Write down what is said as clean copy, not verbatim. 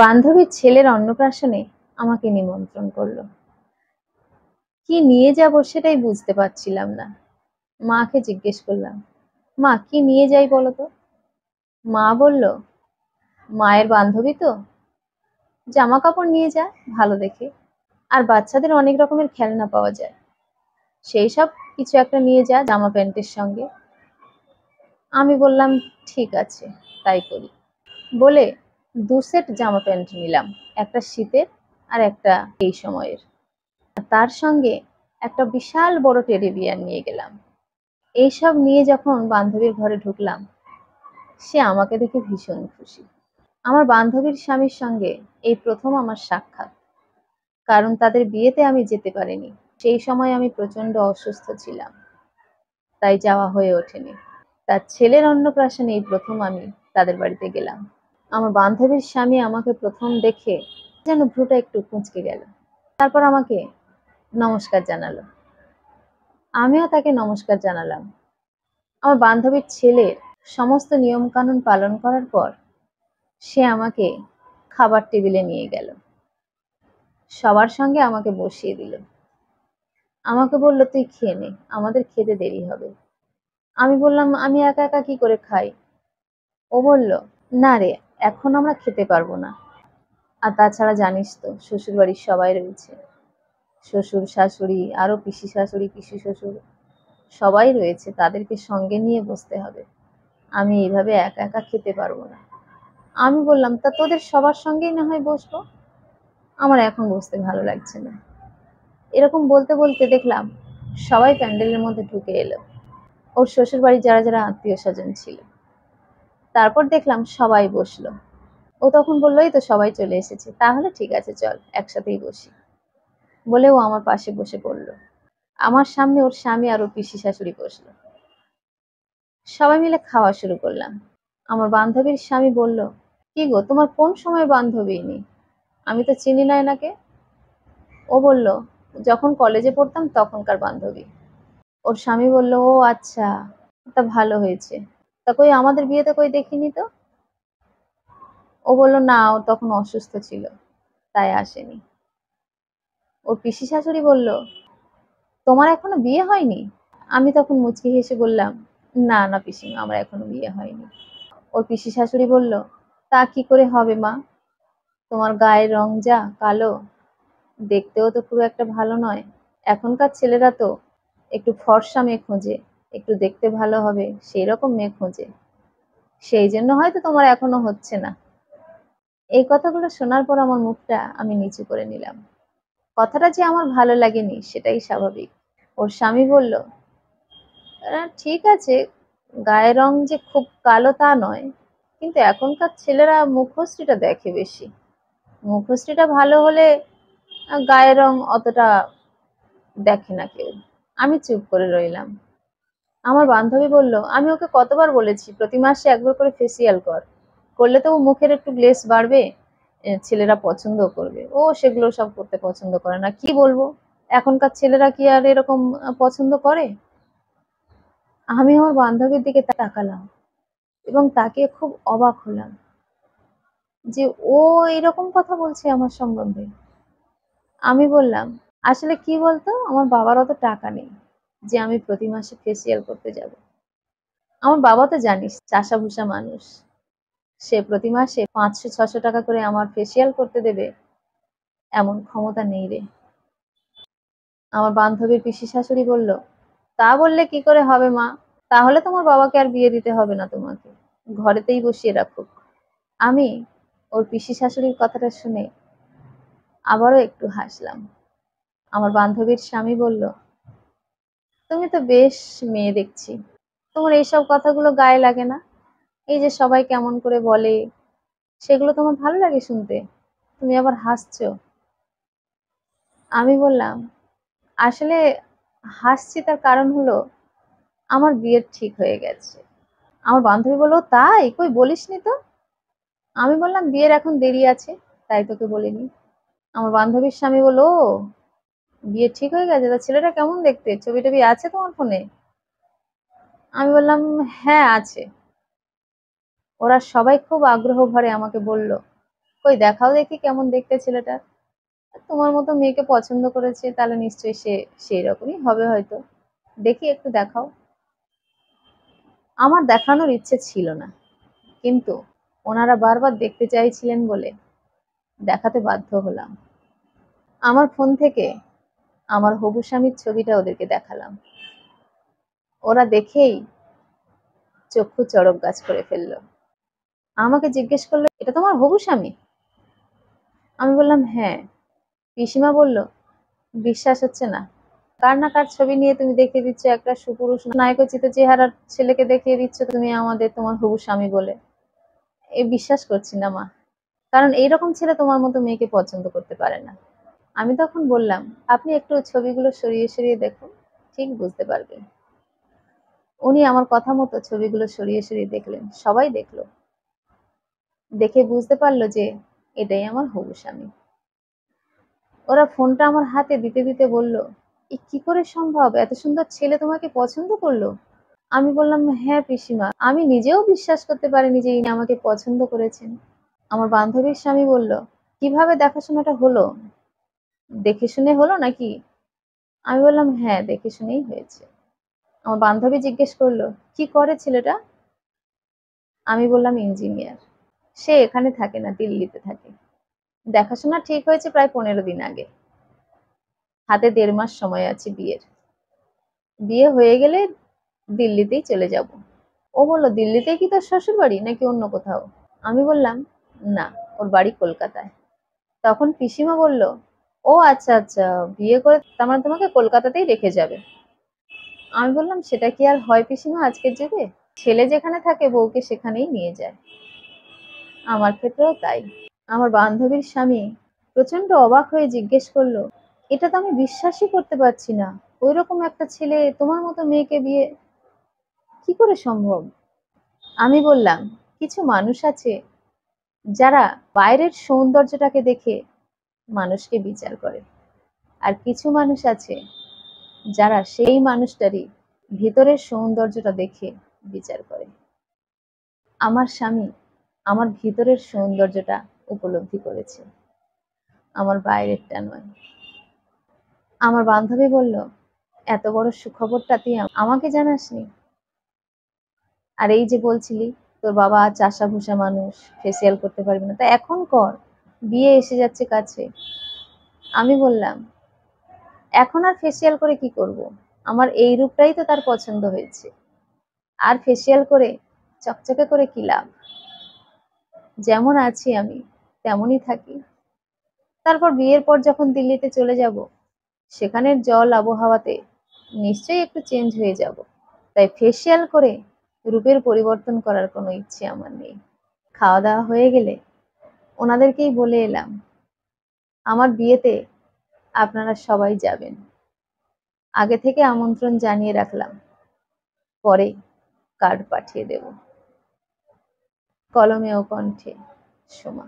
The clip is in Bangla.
বান্ধবীর ছেলের অন্নপ্রাশনে আমাকে নিমন্ত্রণ করলো। কি নিয়ে যাব সেটাই বুঝতে পারছিলাম না। মাকে জিজ্ঞেস করলাম, মা কি নিয়ে যাই বলো তো? মা বলল, মায়ের বান্ধবী তো, জামা কাপড় নিয়ে যা ভালো দেখে, আর বাচ্চাদের অনেক রকমের খেলনা পাওয়া যায়, সেই সব কিছু একটা নিয়ে যা জামা প্যান্টের সঙ্গে। আমি বললাম, ঠিক আছে, তাই করি বলে 2 সেট জামা প্যান্ট নিলাম, একটা শীতের আর একটা এই সময়ের। তার সঙ্গে একটা বিশাল বড় টেডি বিয়ার নিয়ে গেলাম। এইসব নিয়ে যখন বান্ধবীর ঘরে ঢুকলাম, সে আমাকে দেখে ভীষণ খুশি। আমার বান্ধবীর স্বামীর সঙ্গে এই প্রথম আমার সাক্ষাৎ, কারণ তাদের বিয়েতে আমি যেতে পারিনি। সেই সময় আমি প্রচন্ড অসুস্থ ছিলাম, তাই যাওয়া হয়ে ওঠেনি। তার ছেলের অন্নপ্রাশনে এই প্রথম আমি তাদের বাড়িতে গেলাম। আমার বান্ধবীর স্বামী আমাকে প্রথম দেখে যেন ভ্রুটা একটু কুঁচকে গেল, তারপর আমাকে নমস্কার জানালো। আমিও তাকে নমস্কার জানালাম। আমার বান্ধবীর ছেলের সমস্ত নিয়ম কানুন পালন করার পর সে আমাকে খাবার টেবিলে নিয়ে গেল, সবার সঙ্গে আমাকে বসিয়ে দিল। আমাকে বলল, তুই খেয়ে নে, আমাদের খেতে দেরি হবে। আমি বললাম, আমি একা একা কি করে খাই? ও বলল, না রে, এখন আমরা খেতে পারবো না, আর তাছাড়া জানিস তো শ্বশুর বাড়ির সবাই রয়েছে, শ্বশুর শাশুড়ি, আরো পিসি শাশুড়ি পিসি শ্বশুর সবাই রয়েছে, তাদেরকে সঙ্গে নিয়ে বসতে হবে, আমি এইভাবে একা একা খেতে পারবো না। আমি বললাম, তা তোদের সবার সঙ্গেই না হয় বসবো, আমার এখন বসতে ভালো লাগছে না। এরকম বলতে বলতে দেখলাম সবাই প্যান্ডেলের মধ্যে ঢুকে এলো, ওর শ্বশুর বাড়ির যারা যারা আত্মীয় স্বজন ছিল। তারপর দেখলাম সবাই বসলো। ও তখন বললো, এই তো সবাই চলে এসেছে, তাহলে ঠিক আছে, চল একসাথেই বসি বলে ও আমার পাশে বসে পড়লো। আমার সামনে ওর স্বামী আর ওর পিসি শাশুড়ি বসলো। সবাই মিলে খাওয়া শুরু করলাম। আমার বান্ধবীর স্বামী বলল, কি গো, তোমার কোন সময় বান্ধবী ইনি? আমি তো চিনি না এনাকে। ও বলল, যখন কলেজে পড়তাম তখনকার বান্ধবী। ওর স্বামী বলল, ও আচ্ছা, তা ভালো হয়েছে। তা কই আমাদের বিয়েতে কই দেখিনি তো? ও বলল, না, ও তখন অসুস্থ ছিল, তাই আসেনি। ওর পিসি শাশুড়ি বলল, তোমার এখনো বিয়ে হয়নি? আমি তখন মুচকি হেসে বললাম, না না পিসিমা, আমার এখনো বিয়ে হয়নি। ওর পিসি শাশুড়ি বলল, তা কি করে হবে মা, তোমার গায়ের রং যা কালো, দেখতেও তো খুব একটা ভালো নয়। এখনকার ছেলেরা তো একটু ফর্সা মেয়ে খোঁজে, একটু দেখতে ভালো হবে সেই রকম মেয়ে খোঁজে, সেই জন্য হয়তো তোমার এখনো হচ্ছে না। এই কথাগুলো শোনার পর আমার মুখটা আমি নিচু করে নিলাম। কথাটা যে আমার ভালো লাগেনি সেটাই স্বাভাবিক। ওর স্বামী বলল, ঠিক আছে, গায়ের রং যে খুব কালো তা নয়, কিন্তু এখনকার ছেলেরা মুখশ্রীটা দেখে বেশি, মুখশ্রীটা ভালো হলে গায়ের রং অতটা দেখে না কেউ। আমি চুপ করে রইলাম। আমার বান্ধবী বলল, আমি ওকে কতবার বলেছি প্রতি মাসে একবার করে ফেসিয়াল করলে তো ও মুখের একটু গ্লেজ বাড়বে, ছেলেরা পছন্দ করবে। ও সেগুলো সব করতে পছন্দ করে না, কি বলবো, এখনকার ছেলেরা কি আর এরকম পছন্দ করে? আমি আমার বান্ধবীর দিকে তাকালাম এবং তাকে খুব অবাক হলাম যে ও এরকম কথা বলছে আমার সম্বন্ধে। আমি বললাম, আসলে কি বলতো, আমার বাবার অত টাকা নেই যে আমি প্রতি মাসে ফেসিয়াল করতে যাব। আমার বাবা তো জানিস চাষাভুষা মানুষ, সে প্রতি মাসে 500-600 টাকা করে আমার ফেসিয়াল করতে দেবে এমন ক্ষমতা নেই রে। আমার বান্ধবীর পিসি শাশুড়ি বলল, তা বললে কি করে হবে মা, তাহলে তোমার বাবাকে আর বিয়ে দিতে হবে না, তোমাকে ঘরেতেই বসিয়ে রাখুক। আমি ওর পিসি শাশুড়ির কথাটা শুনে আবারও একটু হাসলাম। আমার বান্ধবীর স্বামী বলল, তুমি তো বেশ মেয়ে দেখছি, তোমার এইসব কথাগুলো গায়ে লাগে না? এই যে সবাই কেমন করে বলে, সেগুলো তোমার ভালো লাগে শুনতে, তুমি আবার হাসছো? আমি বললাম, আসলে হাসছি তার কারণ হলো আমার বিয়ের ঠিক হয়ে গেছে। আমার বান্ধবী বলল, তাই কই বলিসনি তো? আমি বললাম, বিয়ের এখন দেরি আছে, তাই তোকে বলিনি। আমার বান্ধবীর স্বামী বলল, ও, বিয়ে ঠিক হয়ে গেছে, তা ছেলেটা কেমন দেখতে, ছবি টবি আছে তোমার ফোনে? আমি বললাম, হ্যাঁ আছে। ওরা সবাই খুব আগ্রহ ভরে আমাকে বলল, কই দেখাও দেখি কেমন দেখতে ছেলেটা। তোমার মতো মেয়েকে পছন্দ করেছে, তাহলে নিশ্চয়ই সে সেই রকমই হবে হয়তো। দেখি একটু দেখাও। আমার দেখানোর ইচ্ছে ছিল না, কিন্তু ওনারা বারবার দেখতে চাইছিলেন বলে দেখাতে বাধ্য হলাম। আমার ফোন থেকে আমার হবু স্বামীর ছবিটা ওদেরকে দেখালাম। ওরা দেখেই চক্ষু চড়ক গাছ করে ফেললো। আমাকে জিজ্ঞেস করলো, এটা তোমার হবু স্বামী? আমি বললাম হ্যাঁ। পিসিমা বলল, বিশ্বাস হচ্ছে না। কার না কার ছবি নিয়ে তুমি দেখিয়ে দিচ্ছ একটা সুপুরুষ নায়কোচিত চেহারার ছেলেকে, দেখিয়ে দিচ্ছ তুমি আমাদের তোমার হবু স্বামী বলে। এ বিশ্বাস করছি না মা, কারণ এইরকম ছেলে তোমার মতো মেয়েকে পছন্দ করতে পারে না। আমি তখন বললাম, আপনি একটু ছবিগুলো সরিয়ে সরিয়ে দেখুন, ঠিক বুঝতে পারবেন। উনি আমার কথা মতো ছবিগুলো সরিয়ে সরিয়ে দেখলেন। সবাই দেখলো, দেখে বুঝতে পারলো যে এটাই আমার হবু স্বামী। ওরা ফোনটা আমার হাতে দিতে দিতে বলল, এ কি করে সম্ভব, এত সুন্দর ছেলে তোমাকে পছন্দ করলো? আমি বললাম, হ্যাঁ পিসিমা, আমি নিজেও বিশ্বাস করতে পারিনি যে ইনি আমাকে পছন্দ করেছেন। আমার বান্ধবীর স্বামী বলল, কিভাবে দেখাশোনাটা হলো? দেখে শুনে হলো নাকি? আমি বললাম, হ্যাঁ দেখে শুনেই হয়েছে। আমার বান্ধবী জিজ্ঞেস করলো, কি করে ছেলেটা? আমি বললাম, ইঞ্জিনিয়ার। সে এখানে থাকে না, দিল্লিতে থাকে। দেখাশোনা ঠিক হয়েছে প্রায় 15 দিন আগে। হাতে 1.5 মাস সময় আছে বিয়ের। বিয়ে হয়ে গেলে দিল্লিতেই চলে যাব। ও বলল, দিল্লিতেই কি তোর শ্বশুর বাড়ি নাকি অন্য কোথাও? আমি বললাম, না, ওর বাড়ি কলকাতায়। তখন পিসিমা বলল, ও আচ্ছা আচ্ছা, বিয়ে করে তার মানে তোমাকে কলকাতাতেই রেখে যাবে। আমি বললাম, সেটা কি আর হয় পিসিমা আজকের যুগে? ছেলে যেখানে থাকে বউকে সেখানেই নিয়ে যায়। আমার ক্ষেত্রেও তাই। আমার বান্ধবীর স্বামী প্রচন্ড অবাক হয়ে জিজ্ঞেস করলো, এটা তো আমি বিশ্বাসই করতে পারছি না, ওইরকম একটা ছেলে তোমার মতো মেয়েকে বিয়ে কি করে সম্ভব? আমি বললাম, কিছু মানুষ আছে যারা বাইরের সৌন্দর্যটাকে দেখে মানুষকে বিচার করে, আর কিছু মানুষ আছে যারা সেই মানুষটারই ভিতরের সৌন্দর্যটা দেখে বিচার করে। আমার স্বামী আমার ভিতরের সৌন্দর্যটা উপলব্ধি করেছে, আমার বাইরেরটা নয়। আমার বান্ধবী বলল, এত বড় সুখবরটা তুই আমাকে জানাসনি? আর এই যে বলছিলি তোর বাবা চাষা ভুষা মানুষ, ফেসিয়াল করতে পারবি না, তা এখন কর, বিয়ে এসে যাচ্ছে কাছে। আমি বললাম, এখন আর ফেসিয়াল করে কি করব, আমার এই রূপটাই তো তার পছন্দ হয়েছে, আর ফেসিয়াল করে চকচকে করে কি লাভ? যেমন আছি আমি তেমনই থাকি। তারপর বিয়ের পর যখন দিল্লিতে চলে যাব, সেখানের জল আবহাওয়াতে নিশ্চয়ই একটু চেঞ্জ হয়ে যাব। তাই ফেসিয়াল করে রূপের পরিবর্তন করার কোনো ইচ্ছে আমার নেই। খাওয়া দাওয়া হয়ে গেলে ওনাদেরকেই বলে এলাম, আমার বিয়েতে আপনারা সবাই যাবেন। আগে থেকে আমন্ত্রণ জানিয়ে রাখলাম, পরে কার্ড পাঠিয়ে দেব। কলমে ও কণ্ঠে, সোমা।